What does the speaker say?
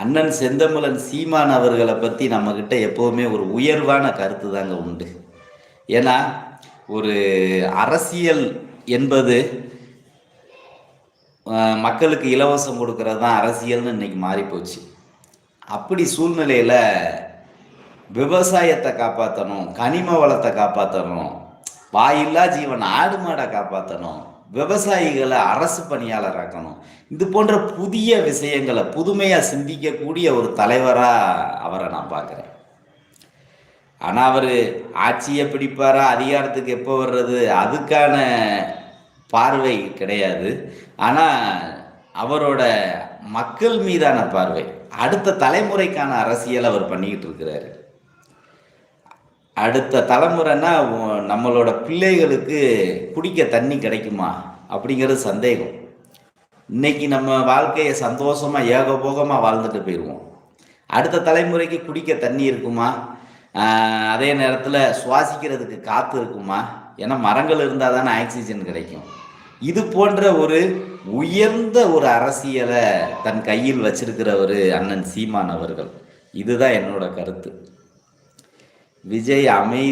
அண்ணன் செந்தமிழன் சீமான் அவர்களை பற்றி நம்மக்கிட்ட எப்போவுமே ஒரு உயர்வான கருத்து தாங்க உண்டு. ஏன்னா ஒரு அரசியல் என்பது மக்களுக்கு இலவசம் கொடுக்கறது தான் அரசியல்னு இன்னைக்கு மாறிப்போச்சு. அப்படி சூழ்நிலையில் விவசாயத்தை காப்பாற்றணும், கனிம வளத்தை காப்பாற்றணும், வாயில்லா ஜீவன் ஆடு மாடை காப்பாற்றணும், விவசாயிகளை அரசு பணியாளராக்கணும், இது போன்ற புதிய விஷயங்களை புதுமையாக சிந்திக்கக்கூடிய ஒரு தலைவராக அவரை நான் பார்க்குறேன். ஆனால் அவர் ஆட்சியை பிடிப்பாரா, அதிகாரத்துக்கு எப்போ வர்றது, அதுக்கான பார்வை கிடையாது. ஆனால் அவரோட மக்கள் மீதான பார்வை, அடுத்த தலைமுறைக்கான அரசியல் அவர் பண்ணிக்கிட்டு இருக்கிறாரு. அடுத்த தலைமுறைன்னா நம்மளோட பிள்ளைகளுக்கு குடிக்க தண்ணி கிடைக்குமா அப்படிங்கிறது சந்தேகம். இன்னைக்கு நம்ம வாழ்க்கையை சந்தோஷமாக ஏகபோகமாக வாழ்ந்துட்டு போயிடுவோம். அடுத்த தலைமுறைக்கு குடிக்க தண்ணி இருக்குமா, அதே நேரத்தில் சுவாசிக்கிறதுக்கு காற்று இருக்குமா? ஏன்னா மரங்கள் இருந்தால் தானே ஆக்சிஜன் கிடைக்கும். இது போன்ற ஒரு உயர்ந்த ஒரு அரசியலை தன் கையில் வச்சிருக்கிறவர் அண்ணன் சீமான் அவர்கள். இதுதான் என்னோட கருத்து. விஜய் அமைதி